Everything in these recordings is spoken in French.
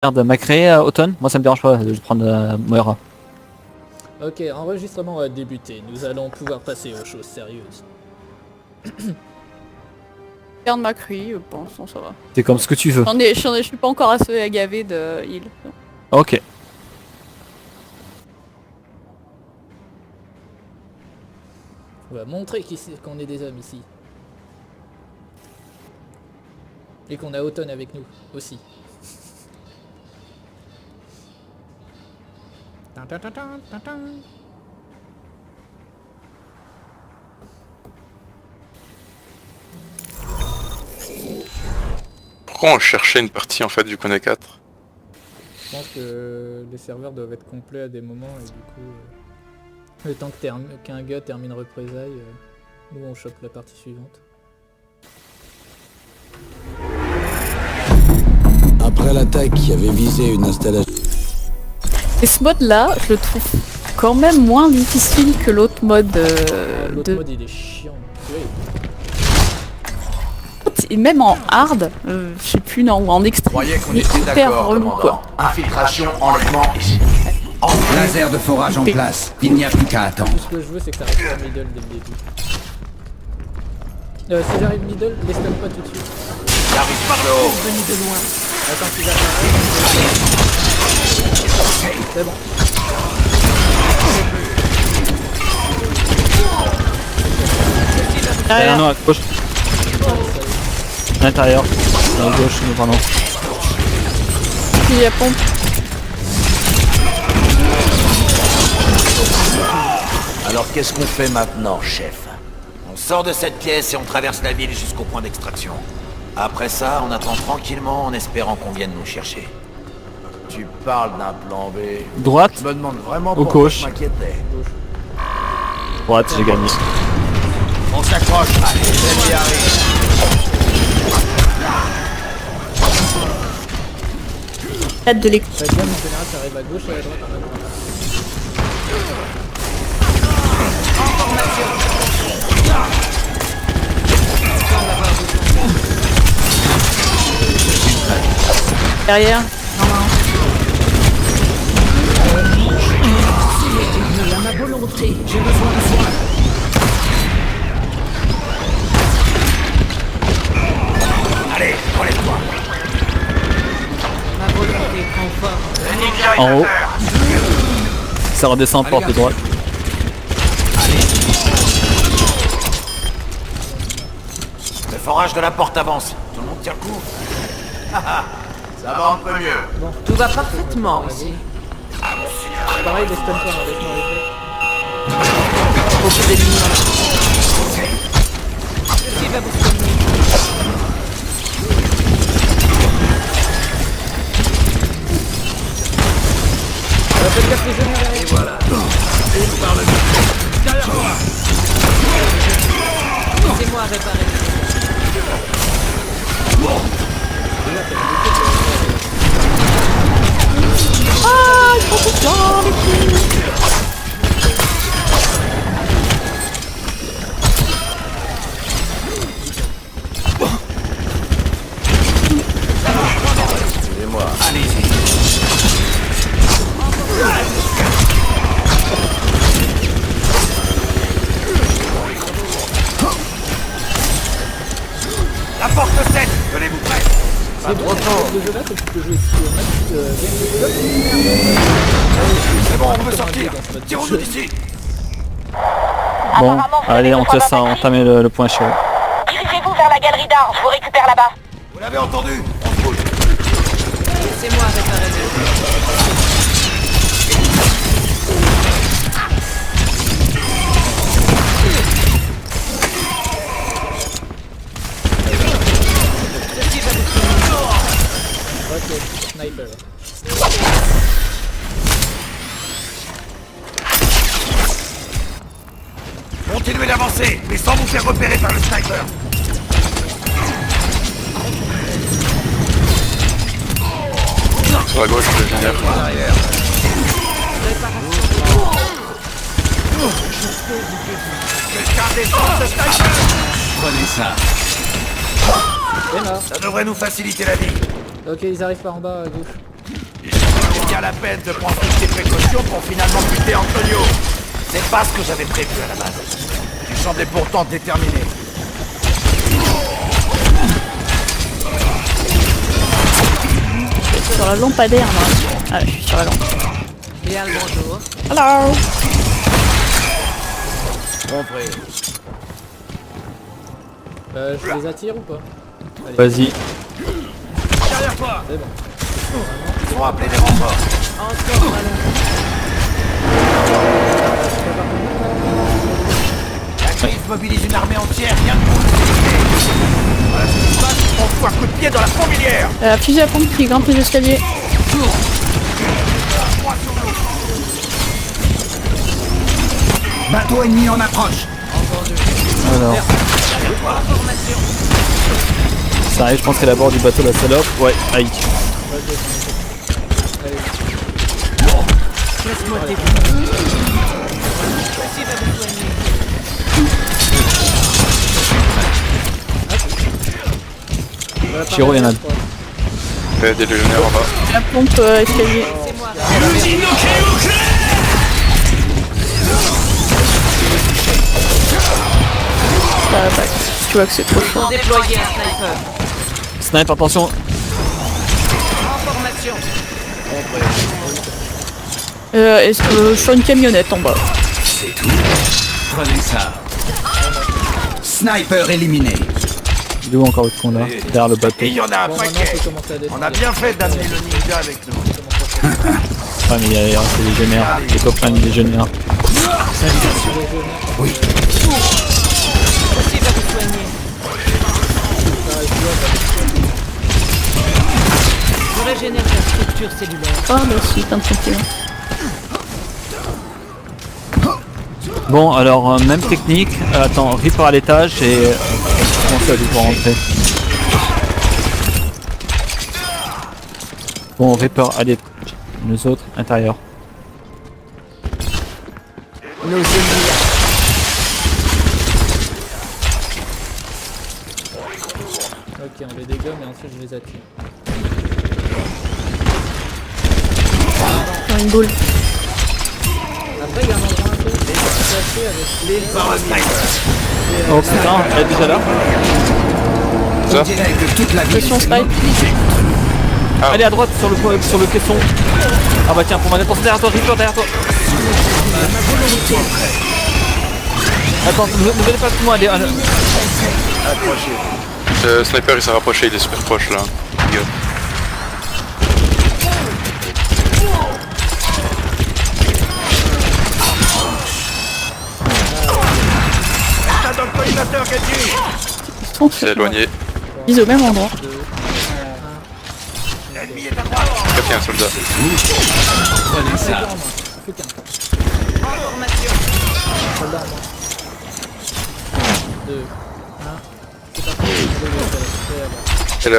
Regarde, Macré, Automne, moi ça me dérange pas de prendre Moira. Ok, enregistrement a débuté. Nous allons pouvoir passer aux choses sérieuses. Regarde Macri, bon, ça va. C'est comme ce que tu veux. Je suis pas encore assez agavé de heal. Ok. On va montrer qu'on est des hommes ici. Et qu'on a Automne avec nous aussi. Pourquoi on cherchait une partie en fait vu qu'on est 4? Je pense que les serveurs doivent être complets à des moments et du coup, le temps qu'un gars termine représailles, nous on chope la partie suivante. Après l'attaque qui avait visé une installation... Et ce mode là, je le trouve quand même moins difficile que l'autre mode L'autre mode il est chiant. Oui. Et même en hard, je sais plus non, ou en extrême, Croyez qu'on il est était hyper d'accord, relou commandant. quoi. Infiltration, enlèvement ici. Laser de forage en place. Il n'y a plus qu'à attendre. Tout ce que je veux c'est que ça reste pas middle dès le début. Si j'arrive middle, les stun pas tout de suite. J'arrive par le haut. Attends qu'il apparaît. C'est bon. Derrière nous à gauche. À l'intérieur. À gauche, nous pardon. Il y a pompe. Alors qu'est-ce qu'on fait maintenant, chef? On sort de cette pièce et on traverse la ville jusqu'au point d'extraction. Après ça, on attend tranquillement en espérant qu'on vienne nous chercher. Tu parles d'un plan B. Droite, Je me demande vraiment Ou pourquoi gauche. je m'inquiétais. droite, j'ai gagné. On s'accroche. Allez, l'ennemi arrive. Tête de l'écoute. La gamme en général ça arrive à gauche et à droite en même temps. Derrière. Allez, relève-toi. En haut. Ça redescend porte de droite. Le forage de la porte avance. Tout le monde tient le coup. Ça va un peu mieux. Tout va parfaitement ici. Pareil les stun pas, laisse-moi arrêter. Beaucoup d'ennemis. Qui va vous soigner? Faites gaffe les ennemis derrière. Et voilà. Une par le derrière toi. Laissez-moi réparer. Suivez-moi. Allez-y. La porte 7. Tenez-vous prêts. C'est trop tôt. Le jeu là c'est que tu peux jouer sur max C'est bon, on peut sortir. Tirons-nous d'ici. Bon, allez, on te laisse entamer le point chaud. Dirigez-vous vers la galerie d'art, je vous récupère là-bas. Vous l'avez entendu? On se bouge. Laissez-moi réparer. Ok, sniper. Continuez d'avancer, mais sans vous faire repérer par le sniper. Sur la gauche, je vais venir. En arrière. Quelqu'un descend ce sniper. Prenez ça. Et là. Ça devrait nous faciliter la vie. Ok, ils arrivent par en bas à gauche. C'est bien la peine de prendre toutes ces précautions pour finalement buter Antonio. C'est pas ce que j'avais prévu à la base. Tu semblais pourtant déterminé. Sur la lampadaire, là. Ah, je suis sur la lampe. Bien le bonjour. Hello. Compris. Je les attire ou pas? Allez, Vas-y. Derrière toi. c'est bon. Ils vont appeler des renforts. Encore malin. La crise mobilise une armée entière, rien que pour nous éliminer. Voilà ce qui se passe, on fout un coup de pied dans la fourmilière. Fusil à pompe qui grimpe les escaliers. Bateau ennemi en approche. Alors. Ça arrive, je pense qu'elle est à bord du bateau la salope. Ouais, aïe. Laisse-moi t'aider. Ceci va vous soigner. Chiro, il y en a. Des légionnaires en bas. La pompe escalier. C'est moi. Ça va pas. Tu vois que c'est trop fort. Déployer un sniper. Snipe, attention. En formation. Est-ce que je suis une camionnette en bas? C'est tout. Prenez ça. Sniper éliminé. Il est où encore le con là? Derrière le bateau. Et il y en a un Bon, maintenant, paquet. on peut commencer à descendre. On a bien fait d'amener le ninja avec nous. Ouais, mais il y a c'est légionnaire. Les copains des légionnaires. Oui. Ceci va vous soigner. Je régénère ta structure cellulaire. Oh merci, plein de sentiments. Bon, alors, même technique. Attends, Reaper à l'étage et. Comment ça, pour rentrer? Bon, Reaper à l'étage. Nous autres, intérieur. Ok, on les dégomme et ensuite je les attire. Faire une boule. Après, il y a un endroit un peu caché avec les Oh putain, elle est déjà là? On dirait que toute la ville. Pression snipe. Allez à droite sur le caisson. Ah bah tiens, pour ma défense derrière toi, Reaper derrière toi. Attends, ne venez pas avec moi, allez. Le sniper il s'est rapproché, il est super proche là. Fais gaffe. Reste dans le collimateur, Gadji. C'est éloigné. Ils au même endroit. L'ennemi est à droite. Très bien, soldat. Prenez ça. En formation. 2, 1. C'est parti. Et là,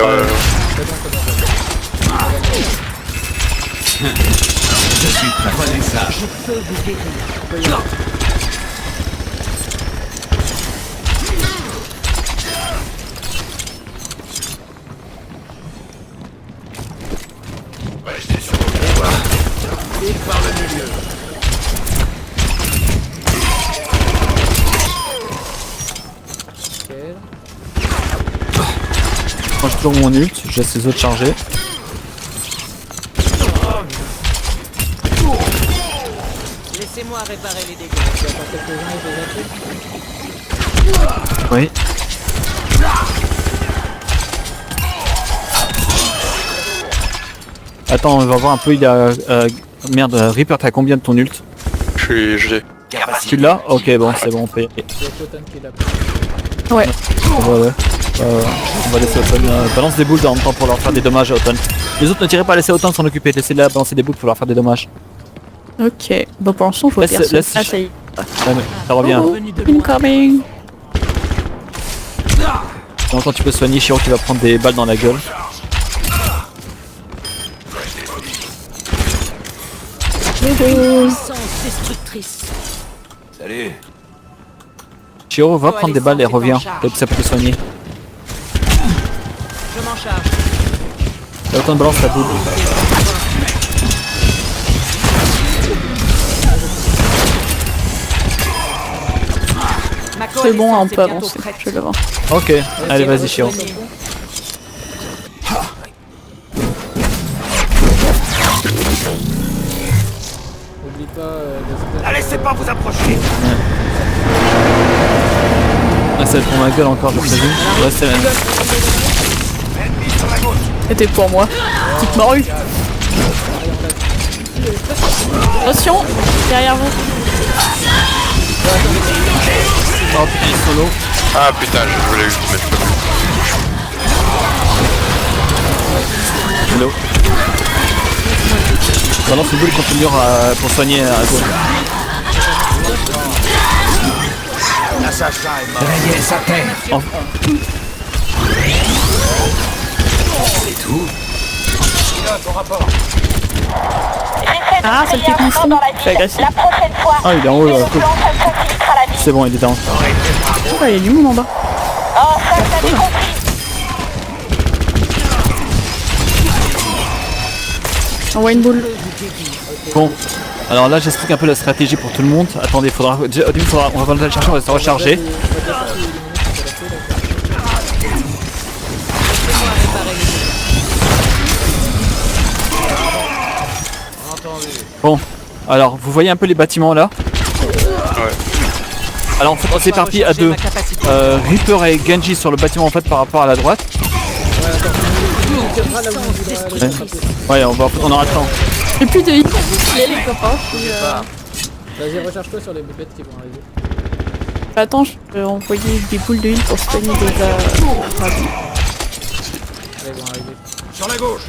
Je suis prêt. Prenez ça. Restez sur vos pieds. Et par le milieu. Moi j'ai toujours mon ult, je laisse les autres charger. Laissez-moi réparer les dégâts. Oui. Attends, on va voir un peu, il a... merde, Reaper, t'as combien de ton ult? je suis gelé. Tu l'as? Ok, bon, c'est bon, on peut y aller. C'est Totem qui l'a Ouais. Ouais. On va laisser Autumn balance des boules en même temps pour leur faire des dommages à Autumn. Les autres ne tirez pas, laissez Autumn s'en occuper, laissez-la balancer des boules pour leur faire des dommages. Ok. Bon pour l'instant, faut Laisse- personne. laisse- Ah ça y est. Ouais, mais ça revient. Oh, incoming. En même temps, tu peux soigner Shiro qui va prendre des balles dans la gueule. Puissance destructrice. Salut. Shiro va Faut prendre aller des balles et sans revient, en charge. peut-être que ça peut te soigner. Je m'en charge. Là, Autumn balance la boule. C'est bon, on peut avancer. Je vais l'avoir. Ok, allez vas-y Shiro. Oublie pas Laissez pas vous approcher. Ah, celle pour ma gueule encore, je présume. Ouais, c'est la même. C'était pour moi. Petite morue. Attention, derrière vous. Oh putain, il est solo. Ah putain, je voulais juste mettre le Hello. Balance une boule contre le mur pour soigner à gauche. Rayez sa terre. C'est tout. Ah, c'est le technicien. Je suis agressif. La prochaine fois, Ah, il est en haut là, cool. ça s'infiltre à la ville. C'est bon, il est down. Oh, il y a du monde en bas. Oh, ça, j'avais compris. Envoie une boule. Bon, alors là j'explique un peu la stratégie pour tout le monde. Attendez, faudra, au début on va le chercher, on va se recharger. Bon, alors vous voyez un peu les bâtiments là. Ouais. Alors en fait on s'éparpille à deux. Reaper et Genji sur le bâtiment en fait par rapport à la droite. Ouais, on aura le temps. J'ai plus de hits. Les copains. Vas-y, recharge-toi sur les bébêtes qui vont arriver. Attends, je peux envoyer des boules de heal pour soigner déjà. Là, ils vont arriver. Sur la gauche.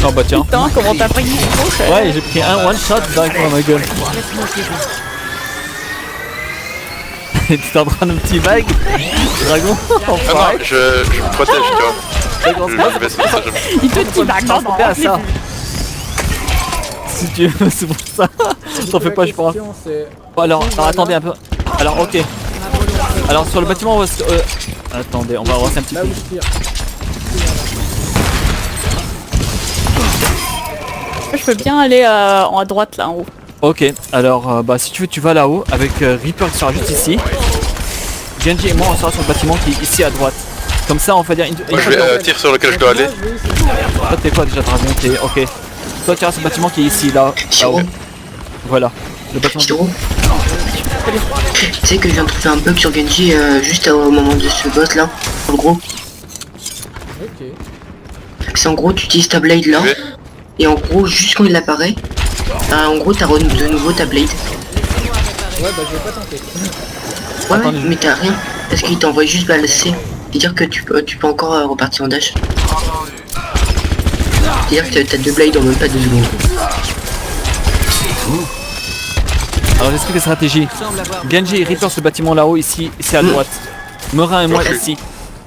Oh bah tiens. Putain, comment t'as pris trop cher. Ouais, j'ai pris un one shot directement dans ma gueule. Tu t'es en train de petit vague dragon. Ah non, je me protège, tu vois. Je vais essayer ça, jamais. Il te dit bah non, non, à ça. Si tu veux, c'est pour ça. T'en fais pas, je pense. Bon, alors attendez un peu. Alors ok. Alors sur le bâtiment, on va se... attendez, on va avancer un petit Là peu. où je tire. Je peux bien aller à droite là en haut. Ok, alors bah si tu veux, tu vas là-haut avec Reaper qui sera juste ici. Genji et moi on sera sur le bâtiment qui est ici à droite. Comme ça on va dire... Moi je vais tir sur lequel je dois aller. Toi t'es quoi déjà Dragon? T'es... Ok. Toi tu iras sur le bâtiment qui est ici, là. Là-haut. Voilà. Le bâtiment... Shiro, tu sais que je viens de trouver un bug sur Genji juste au moment de ce boss là, en gros. Ok. C'est en gros tu utilises ta blade là, et en gros juste quand il apparaît, en gros t'as de nouveau ta blade. Ouais, bah je vais pas tenter. Ouais, Attendez, mais t'as rien, parce qu'il t'envoie juste balle C. C'est-à-dire que tu peux encore repartir en dash. C'est-à-dire que t'as deux blades en même pas 2 secondes. Alors j'explique la stratégie. Genji et Reaper sur le bâtiment là-haut, ici à droite. Morin et moi ici.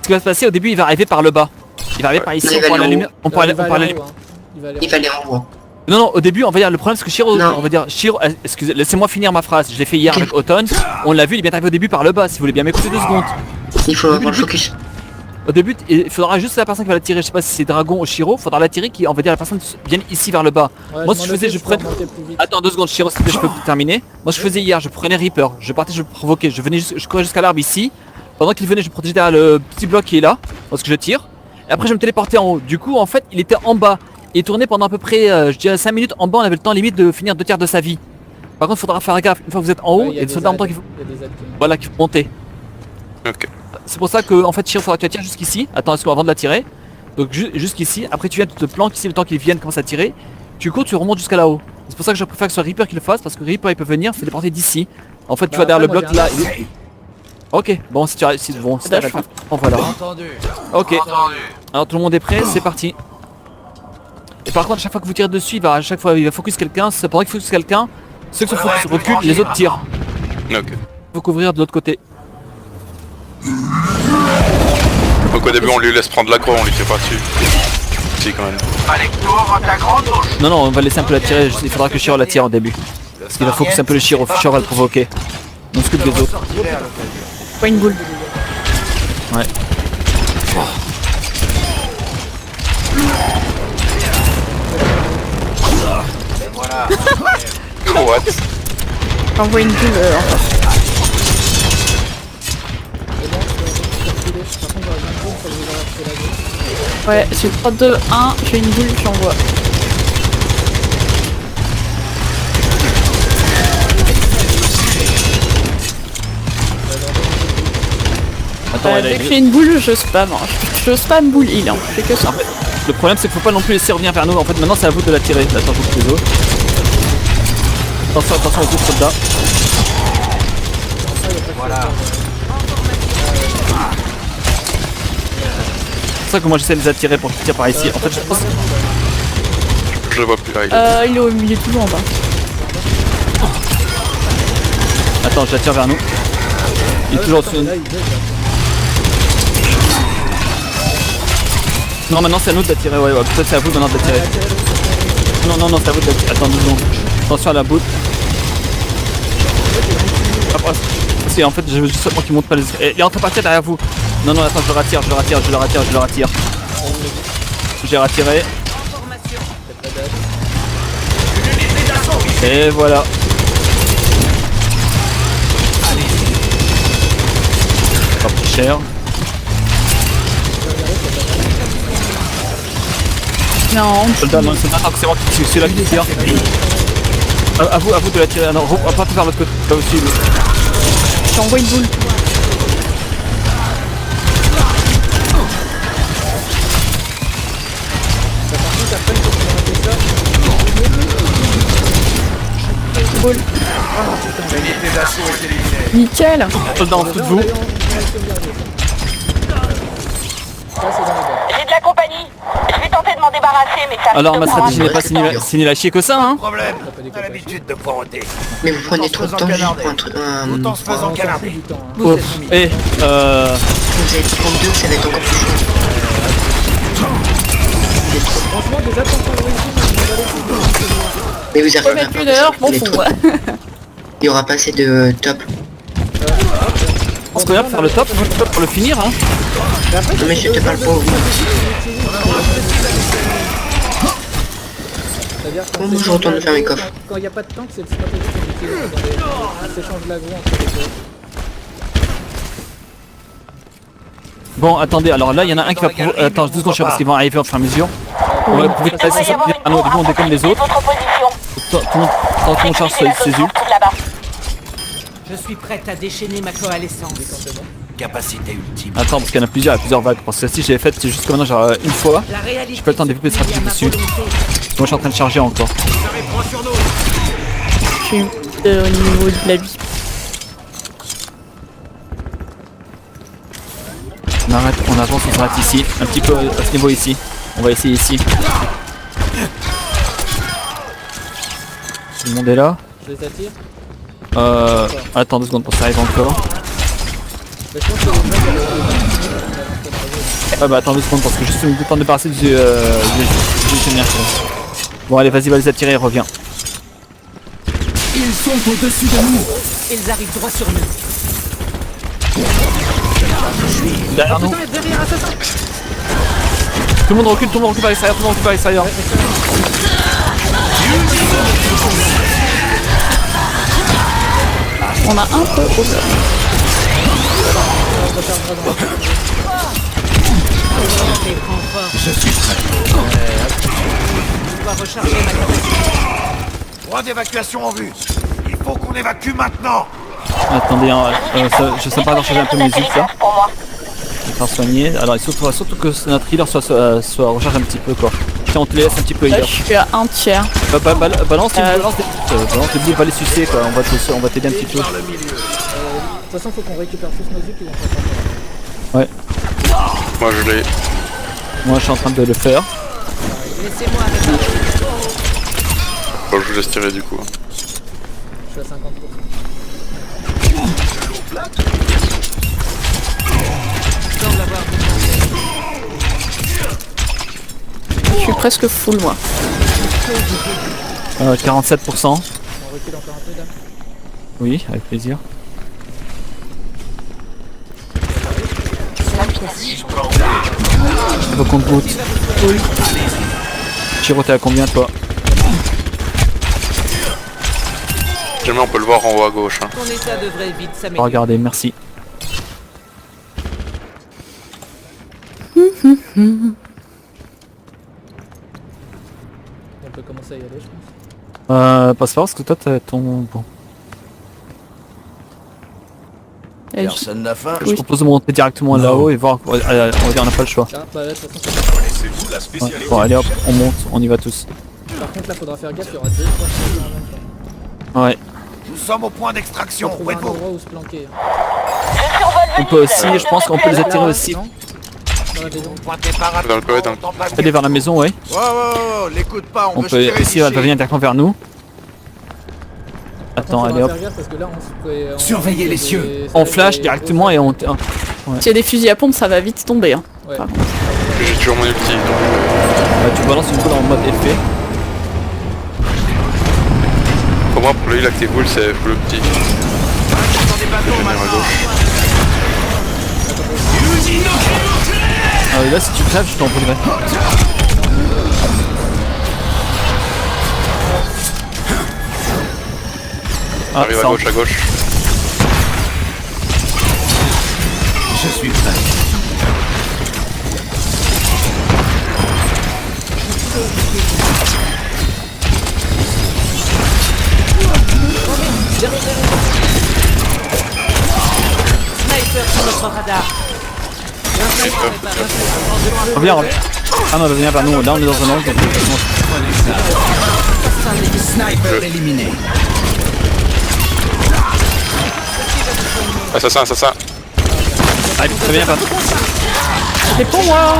Ce qui va se passer au début, il va arriver par le bas. Il va arriver par ici, Non, il on va pourra aller en l'allumer. haut. On pourra Il va aller. aller en haut, hein. Il va aller en haut. Non, non, au début, on va dire le problème, c'est que Shiro, Non. on va dire Shiro, excusez, laissez-moi finir ma phrase. Je l'ai fait hier Ok. avec Autumn. On l'a vu, il est bien arrivé au début par le bas. Si vous voulez bien m'écouter 2 secondes. Il faut avoir le focus. Au début, il faudra juste la personne qui va la tirer. Je sais pas si c'est Dragon ou Shiro. Faudra la tirer qui, on va dire, la personne vienne ici vers le bas. Ouais, Moi, ce que je faisais, je prenais. Attends 2 secondes, Shiro, s'il te plaît, je peux terminer. Moi, je faisais hier, je prenais Reaper. Je partais, je le provoquais. Je venais, je courais jusqu'à l'arbre ici. Pendant qu'il venait, je protégeais derrière le petit bloc qui est là, parce que je tire. Et après, je me téléportais en haut. Du coup, en fait, il était en bas. Il tournait pendant à peu près, je dirais 5 minutes en bas. On avait le temps limite de finir 2 tiers de sa vie. Par contre, il faudra faire gaffe. Une fois que vous êtes en haut, il y a des soldats en même temps qu'il faut. Voilà, qu'il faut monter. Ok. C'est pour ça que en fait Shiro, faudra que tu la tires jusqu'ici. Attends, avant de la tirer. Donc jusqu'ici, après tu viens, tu te planques ici le temps qu'ils viennent commencer à tirer. Tu cours, tu remontes jusqu'à là-haut. C'est pour ça que je préfère que ce soit Reaper qui le fasse, parce que Reaper il peut venir, c'est déporter d'ici. En fait tu vas derrière le bloc là. Ok, bon si tu as... bon, si t'arrêtes. Bon, voilà. Ok. Alors tout le monde est prêt, c'est parti. Et par contre à chaque fois que vous tirez dessus, à chaque fois il va focus quelqu'un. Pendant qu'il focus quelqu'un, ceux qui se focus reculent, les autres tirent. Ok. Faut couvrir de l'autre côté. Donc au début on lui laisse prendre l'aggro, on lui tire pas dessus. Si quand même. Non, non, on va laisser un peu la tirer, il faudra que Shiro la tire au début. Parce qu'il va focus un peu le Shiro, Shiro va le provoquer. On s'occupe des autres. Pas une boule. Ouais. What? J'envoie une boule encore. Et bon, je vais reculer. Par contre, j'aurais bien une boule pour les avoir fait la gueule. Ouais, j'ai 3, 2, 1, j'ai une boule, j'envoie. Attends, Dès que j'ai une boule, je spam. Hein. Je spam boule heal, hein. Je fais que ça. le problème c'est qu'il faut pas non plus laisser revenir vers nous. En fait maintenant c'est à vous de la tirer. Attends, je coupe les autres. Attention aux autres soldats. Voilà. C'est pour ça que moi j'essaie de les attirer pour qu'ils tirent par ici. En fait je pense... Je le vois plus là, Il est au milieu, toujours en bas. Attends, je l'attire vers nous. Il est toujours au-dessus de nous. Non, maintenant c'est à nous de l'attirer, ouais, peut-être c'est à vous maintenant de l'attirer. Non, c'est à vous de l'attirer. Attends 2 secondes. Attention à la boule. Si en fait je veux juste seulement qu'il monte pas les... Il est en train de partir derrière vous. Non, attends, je le rattire. J'ai rattiré. Et voilà. Pas plus cher. Non, Soldat, non, c'est moi qui suis là qui tire. À vous de la tirer. Non, on va pas faire l'autre côté. Pas possible. j'envoie une boule. Boule. Nickel. Soldat en dessous de vous. J'ai de la compagnie. Je vais tenter de m'en débarrasser, mais ça Alors ma risque de stratégie prendre n'est pas signer la chier que ça, hein. Problème, on a l'habitude de poireauter. Mais vous prenez trop de temps juste pour un truc. Autant se faisant canarder. Ouf. Et Vous avez 32, ça va être encore plus chaud. Franchement, des attentions de Mais vous Je arrivez mets à plus d'ailleurs, je m'en fous. Ouais. Il y aura pas assez de top. on se connaît pour faire le top pour le finir, hein. Non mais je te parle pas. C'est-à-dire quand Moi je retourne faire mes coffres. Quand il n'y a pas de tank, c'est le stratégie qu'on utilise dans les échanges d'aggro entre les deux. Bon, attendez, alors là il y en a un qui va... Attends, 2 secondes, parce qu'ils vont arriver au fur et à mesure. On va pouvoir passer devrait y ça. avoir une Ah non, au début on déconne les autres. Votre position. Tout le monde charge ses ults. là-bas. Je suis prête à déchaîner ma coalescence. Capacité ultime. Attends, parce qu'il y en a plusieurs vagues. Parce que si je l'ai faite, c'est juste comme maintenant, genre une fois. La réalité. J'ai pas le temps de développer des stratégies dessus. Moi je suis en train de charger encore. Je suis au niveau de la vie. On arrête, on avance, on s'arrête ici. Un petit peu à ce niveau ici. On va essayer ici. Tout le monde est là. Je les attire. Attends 2 secondes pour que ça arrive encore. Mais je pense que les mecs, Ah bah attends 2 secondes parce que juste le temps de débarrasser du générateur. Bon allez vas-y va les attirer, reviens. Ils sont au-dessus de nous. Ils arrivent droit sur nous. Derrière nous. derrière assassin. Tout le monde recule vers l'extérieur, On a un peu au Je suis prêt. Je dois recharger ma capacité. Point d'évacuation en vue. Il faut qu'on évacue maintenant. Attendez, hein, je sais pas recharger un peu mes ults là. Pour moi. Je vais faire soigner. Alors il faut surtout que notre healer soit recharge un petit peu quoi. Tiens on te laisse un petit peu Là, healer. je suis à un tiers. Balance des boules, va les sucer quoi, on va t'aider un petit peu. De toute façon, faut qu'on récupère tous nos yeux qui vont faire Ouais, Moi je l'ai. moi je suis en train de le faire. Laissez-moi avec Bon, je vous laisse tirer du coup. Je suis à 50%. Je suis presque full moi. 47%. On recule encore un peu là. Oui, avec plaisir. Faut qu'on te goûte. Oui. Chiro, t'es à combien toi? Jamais on peut le voir en haut à gauche. Hein. Ton état devrait vite Oh, s'améliorer. regardez, merci. On peut commencer à y aller, je pense. Passe fort parce que toi t'as ton... Bon. Et je- Personne n'a faim. Je propose de monter directement là-haut et voir... on va dire on n'a pas le choix. Ah, bah là, de toute façon, Ouais. Bon allez hop, on monte, on y va tous. par contre, là, faudra faire gaffe, il y aura 2-3 choses en même temps. Ouais. Nous sommes au point Faut d'extraction. trouver Où un êtes-vous? endroit où se planquer. Je survole On Venise. peut aussi, je pense qu'on peut les attirer aussi. Non dans la maison. Pointez par Dans le PE, dans Aller vers la maison, ouais. Wow, l'écoute pas, On peut... Ici, elle va venir directement vers nous. Par Attends, contre, allez faudra hop. faire gaffe parce que là, on se Surveillez les cieux. On flash directement et on... S'il y a des fusils à pompe, ça va vite tomber. Hein. Ouais. Par contre. J'ai toujours mon ulti. Donc, tu balances une boule en mode effet. pour moi, pour lui, l'active boule, c'est full ulti. Je vais venir à gauche. Là si tu crèves, je t'envolerai. Arrive à ça- gauche, à gauche. Je suis prêt. Sniper sur notre radar. Reviens, reviens. Ah non, elle va venir vers nous. Là on est dans un angle. Sniper éliminé. Assassin, assassin. Allez, très bien, C'est pour moi.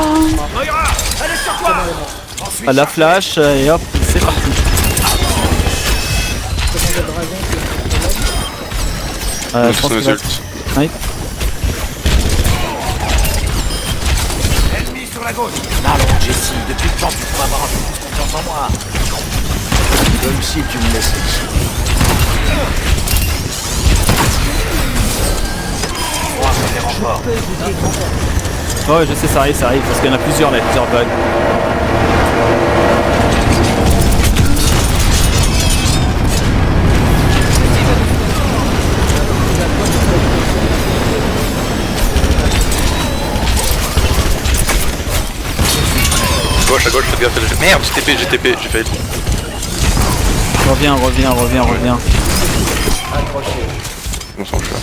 la flash et hop, c'est parti. Nous Je pense tous nos qu'il va... ults. Oui. Ennemi sur la gauche. Allons, Jesse, depuis le temps tu pourras avoir un peu plus confiance en moi. Comme si tu me laissais ici. Moi, ça fait renfort. Ouais, je sais, ça arrive, parce qu'il y en a plusieurs là, plusieurs bugs. Gauche, à gauche, faites gaffe. Merde, j'ai TP, j'ai failli. Reviens. On s'en fout.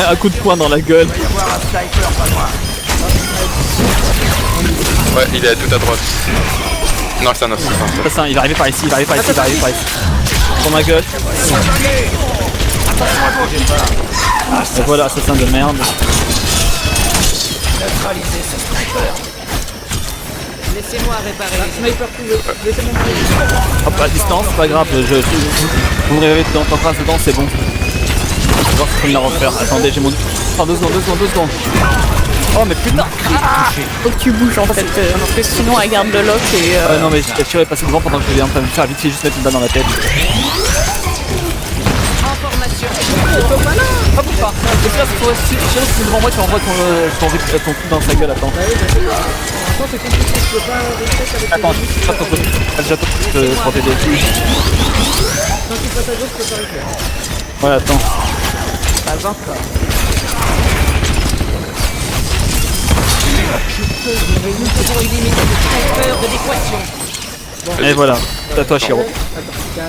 Un coup de poing dans la gueule. Ouais, il est tout à droite. Non, c'est un assassin. Assassin, il va arriver par ici, Sur ma gueule. Et voilà, assassin de merde. Laissez-moi réparer les Sniper trouvé. Laissez-moi mourir. Hop, à distance, pas grave, vous me réveillez dans ton trace dedans, c'est bon. Je vais voir si je peux me la refaire. Attendez, j'ai mon... Attends, 2 secondes. Oh mais putain. Faut que tu bouges en fait. Parce que sinon elle garde le lock et... Non mais j'ai tiré passer devant pendant que je vais en train de me faire vite fait juste mettre une balle dans la tête. informations. Ah bon pas. Et là, si tu tires devant moi, tu envoies ton truc dans sa gueule, attends. Attends, c'est compliqué, je peux pas rester avec Attends, les pas ton truc. Déjà ton truc pour t'aider. Quand tu passes à gauche, je peux pas le faire. Ouais, attends. Pas encore. Nous devons éliminer le sniper de l'équation. Et voilà, c'est à toi Chiro. Attends, 4,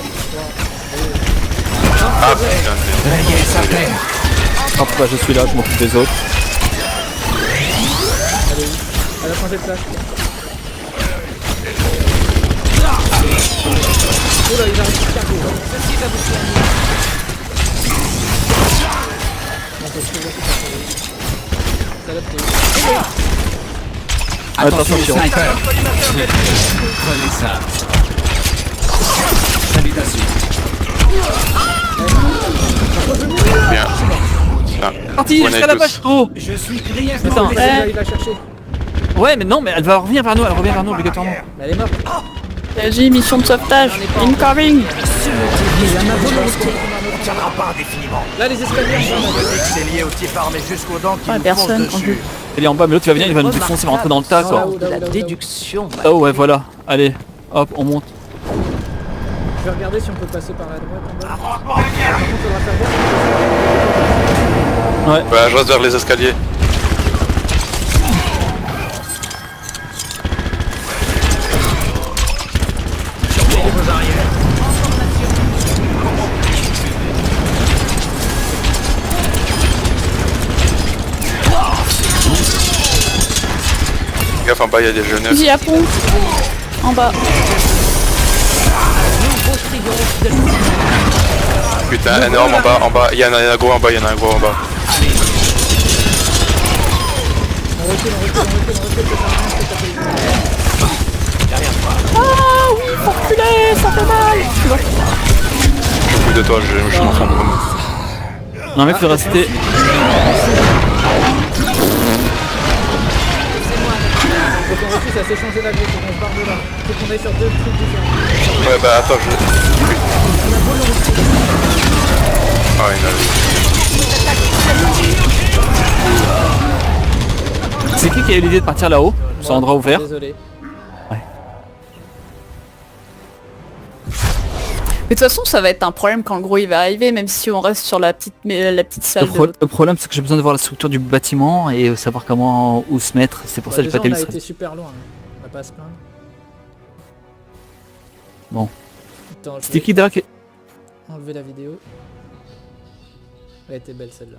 3, Ah putain, Rayez sa terre. Hop, bah, je suis là, je m'occupe des autres. elle a changé de place. Oh là, il arrive super beau. Ceci va vous soigner. On peut se trouver tout ça. Salope, Attention Chiro. Sniper. Prenez ça. Salutations. bien. Parti, jusqu'à la page trop. Je suis grièvement Putain, blessé. il va chercher. Ouais mais non, mais elle va revenir vers nous, obligatoirement. Mais elle est morte. J'ai mission de sauvetage. Incoming. On tiendra pas indéfiniment. Là, les escaliers. C'est lié au type armé jusqu'aux dents qui Ouais, nous personne, foncent dessus. Elle est en bas, mais l'autre il va venir, il va nous défoncer, il va rentrer dans le tas quoi. Là-haut, De la là-haut, déduction. Oh ouais, voilà. Allez, hop, on monte. Je vais regarder si on peut passer par la droite en bas. Par contre, faudra faire gaffe. Ouais. Bah je reste vers les escaliers. Gaffe en bas il y a des jeunes. Fusil à pompe. En bas. Putain énorme en bas, il y en a un gros en bas, il y en a un gros en bas. On recule, ça sert à rien, Ah oui, faut reculer, ça fait mal. Je fous de toi, je me trompe. Non mec, faut rester. Faut qu'on recule, ça s'est changé la grille, faut qu'on se barre de là. Faut qu'on aille sur 2 trucs différents. Ouais bah attends, je... Ah il y en a... C'est qui a eu l'idée de partir là-haut? Sur un endroit ouvert. Désolé. Mais de toute façon, ça va être un problème quand le gros il va arriver, même si on reste sur la petite salle. Le problème c'est que j'ai besoin de voir la structure du bâtiment et savoir comment où se mettre. C'est pour ça que j'ai pas déjà, on a illustré. été super loin, hein. On va pas se plaindre. Bon. Attends, je C'était vais qui derrière qui... enlever la vidéo. Elle était belle celle-là.